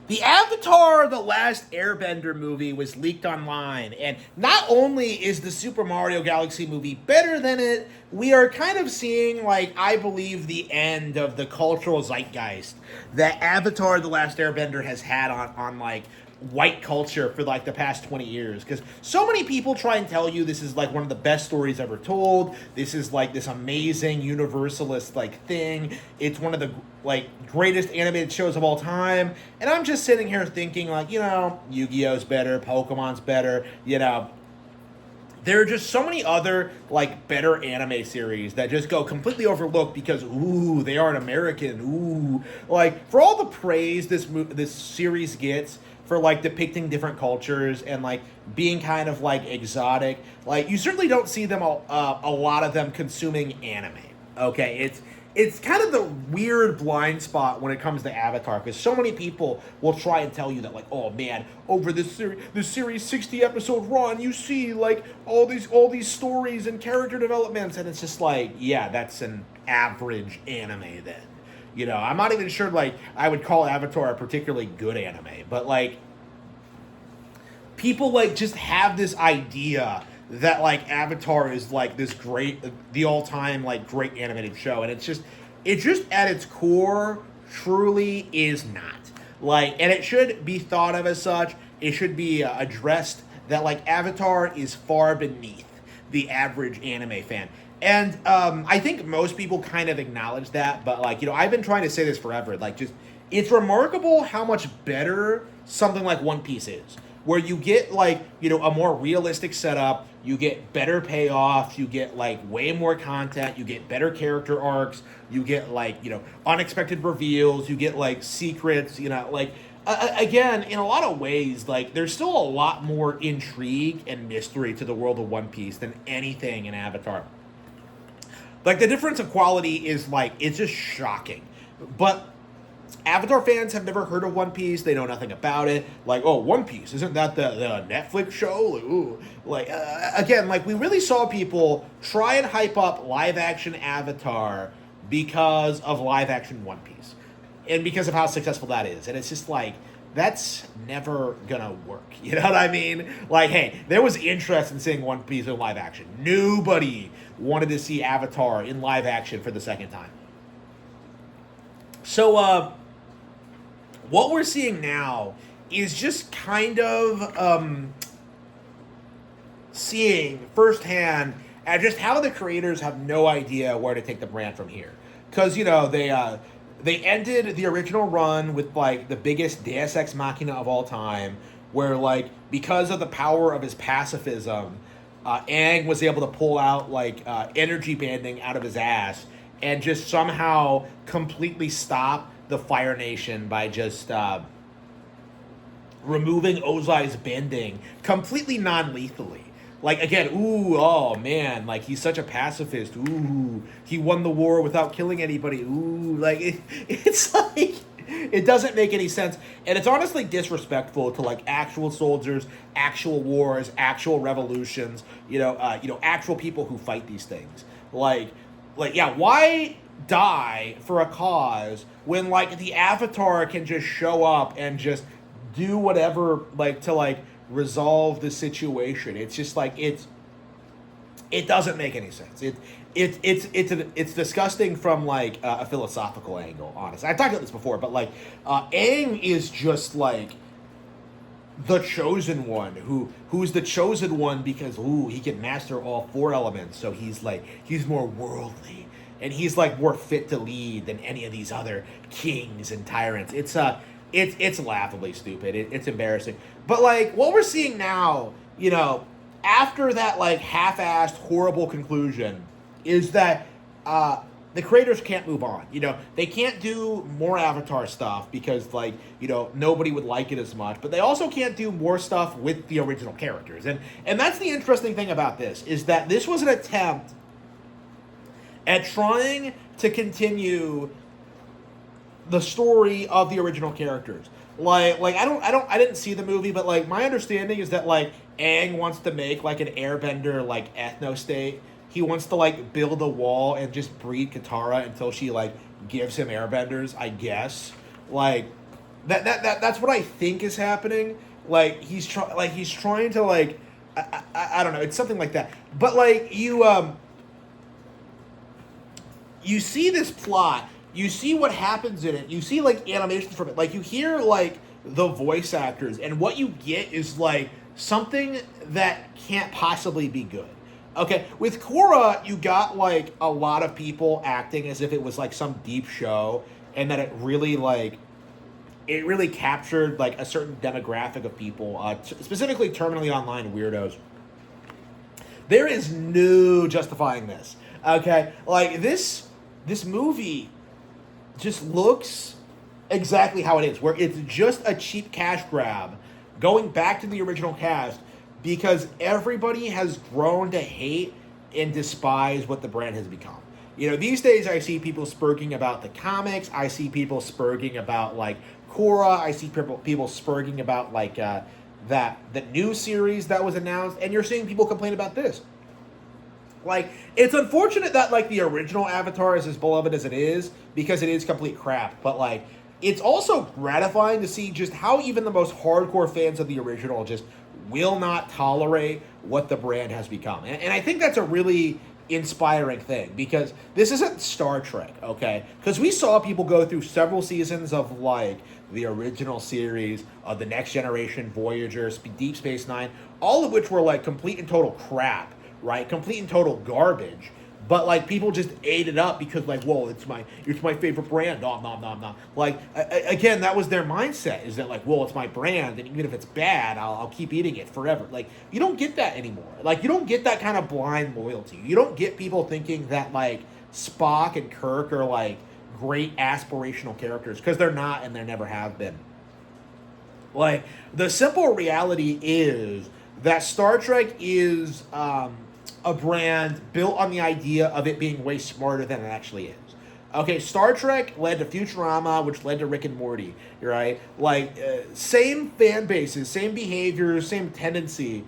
The Avatar The Last Airbender movie was leaked online, and not only is the Super Mario Galaxy movie better than it, we are kind of seeing, like, I believe, the end of the cultural zeitgeist that Avatar The Last Airbender has had on like, white culture for like the past 20 years, because so many people try and tell you this is like one of the best stories ever told, this is like this amazing universalist like thing, it's one of the like greatest animated shows of all time, and I'm just sitting here thinking, like, Yu-Gi-Oh's better, Pokemon's better, there are just so many other like better anime series that just go completely overlooked because they aren't American. Like, for all the praise this series gets for like depicting different cultures and like being kind of like exotic, like you certainly don't see them a lot of them consuming anime. Okay, it's kind of the weird blind spot when it comes to Avatar, because so many people will try and tell you that, like, oh man, over this series 60 episode run, you see like all these stories and character developments, and it's just like, yeah, that's an average anime then. I'm not even sure like I would call Avatar a particularly good anime, but like people like just have this idea that like Avatar is like this great, the all-time like great animated show, and it just at its core truly is not. Like, and it should be thought of as such. It should be addressed that like Avatar is far beneath the average anime fan. And I think most people kind of acknowledge that, but like, I've been trying to say this forever. Like, just, it's remarkable how much better something like One Piece is, where you get like, a more realistic setup, you get better payoffs, you get like way more content, you get better character arcs, you get like, unexpected reveals, you get like secrets, like, again, in a lot of ways, like, there's still a lot more intrigue and mystery to the world of One Piece than anything in Avatar. Like, the difference of quality is, like, it's just shocking. But Avatar fans have never heard of One Piece. They know nothing about it. Like, oh, One Piece, isn't that the Netflix show? Like, ooh. Like, again, like, we really saw people try and hype up live-action Avatar because of live-action One Piece. And because of how successful that is. And it's just like, that's never gonna work. You know what I mean? Like, hey, there was interest in seeing One Piece in live action. Nobody wanted to see Avatar in live action for the second time. So, what we're seeing now is just kind of seeing firsthand at just how the creators have no idea where to take the brand from here. Because, they ended the original run with, like, the biggest Deus Ex Machina of all time, where, like, because of the power of his pacifism, Aang was able to pull out, like, energy banding out of his ass and just somehow completely stop the Fire Nation by just removing Ozai's bending completely non-lethally. Like, again, oh, man, like, he's such a pacifist. He won the war without killing anybody. Like, it's like, it doesn't make any sense. And it's honestly disrespectful to, like, actual soldiers, actual wars, actual revolutions, actual people who fight these things. Like, yeah, why die for a cause when, like, the Avatar can just show up and just do whatever, like, to, like, resolve the situation? It's just like, it doesn't make any sense. It's disgusting from like a philosophical angle, honestly. I talked about this before, but like Aang is just like the chosen one who's the chosen one because he can master all four elements, so he's more worldly and he's like more fit to lead than any of these other kings and tyrants. It's laughably stupid. It's embarrassing. But, like, what we're seeing now, after that, like, half-assed, horrible conclusion, is that the creators can't move on. They can't do more Avatar stuff because, like, nobody would like it as much. But they also can't do more stuff with the original characters. And that's the interesting thing about this, is that this was an attempt at trying to continue the story of the original characters. Like I didn't see the movie, but like my understanding is that like Aang wants to make like an Airbender like ethno state. He wants to like build a wall and just breed Katara until she like gives him Airbenders, I guess. Like, That's what I think is happening. Like he's trying to like I don't know. It's something like that. But like you see this plot. You see what happens in it. You see like animations from it. Like you hear like the voice actors, and what you get is like something that can't possibly be good. Okay, with Korra, you got like a lot of people acting as if it was like some deep show, and that it really captured like a certain demographic of people, specifically terminally online weirdos. There is no justifying this. Okay, like this movie just looks exactly how it is, where it's just a cheap cash grab, going back to the original cast because everybody has grown to hate and despise what the brand has become. You know, these days I see people spurging about the comics. I see people spurging about like Korra. I see people spurging about like the new series that was announced, and you're seeing people complain about this. Like, it's unfortunate that like the original Avatar is as beloved as it is because it is complete crap. But like, it's also gratifying to see just how even the most hardcore fans of the original just will not tolerate what the brand has become. And I think that's a really inspiring thing, because this isn't Star Trek, okay? Because we saw people go through several seasons of like the original series, the Next Generation, Voyager, Deep Space Nine, all of which were like complete and total crap, right? Complete and total garbage. But like people just ate it up because like, whoa, it's my favorite brand. Nom nom nom nom. Like again, that was their mindset. Is that like, well, it's my brand, and even if it's bad, I'll keep eating it forever. Like you don't get that anymore. Like you don't get that kind of blind loyalty. You don't get people thinking that like Spock and Kirk are like great aspirational characters, because they're not, and they never have been. Like the simple reality is that Star Trek is a brand built on the idea of it being way smarter than it actually is. Okay, Star Trek led to Futurama, which led to Rick and Morty, right? Like, same fan bases, same behaviors, same tendency,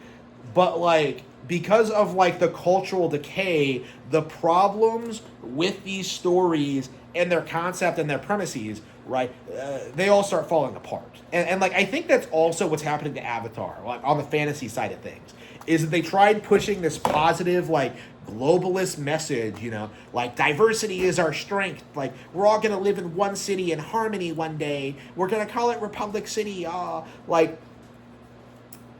but like, because of like the cultural decay, the problems with these stories and their concept and their premises, right, they all start falling apart. And like, I think that's also what's happening to Avatar, like on the fantasy side of things, is that they tried pushing this positive, like, globalist message, you know, like, diversity is our strength, like, we're all going to live in one city in harmony one day, we're going to call it Republic City, like,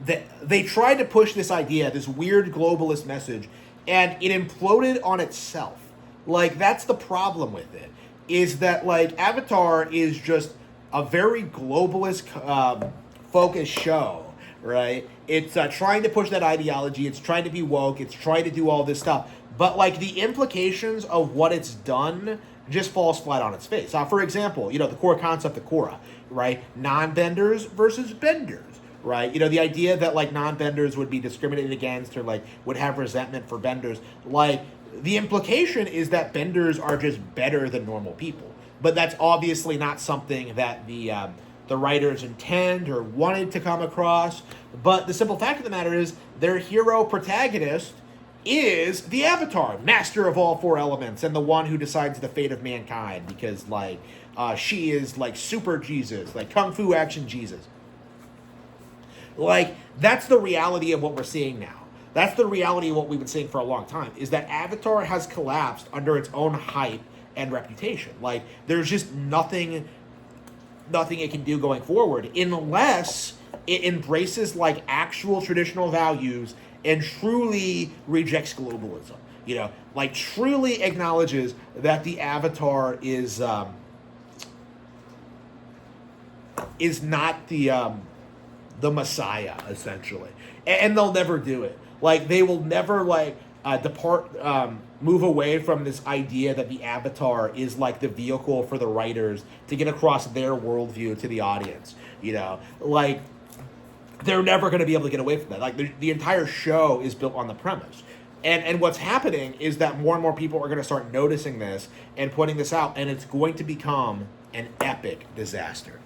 they tried to push this idea, this weird globalist message, and it imploded on itself. Like, that's the problem with it, is that, like, Avatar is just a very globalist focused show, right? It's trying to push that ideology. It's trying to be woke. It's trying to do all this stuff. But, like, the implications of what it's done just falls flat on its face. For example, you know, the core concept of Korra, right? Non-benders versus benders, right? You know, the idea that, like, non-benders would be discriminated against or, like, would have resentment for benders. Like, the implication is that benders are just better than normal people. But that's obviously not something that the writers intend or wanted to come across. But the simple fact of the matter is their hero protagonist is the Avatar, master of all four elements, and the one who decides the fate of mankind, because like she is like super Jesus, like Kung Fu action Jesus. Like, that's the reality of what we're seeing now. That's the reality of what we've been seeing for a long time, is that Avatar has collapsed under its own hype and reputation. Like, there's just nothing it can do going forward unless it embraces like actual traditional values and truly rejects globalism. You know, like truly acknowledges that the Avatar is not the Messiah, essentially, and they'll never do it. Like, they will never like move away from this idea that the Avatar is like the vehicle for the writers to get across their worldview to the audience. You know, like, they're never going to be able to get away from that. Like, the entire show is built on the premise. And what's happening is that more and more people are going to start noticing this and putting this out, and it's going to become an epic disaster.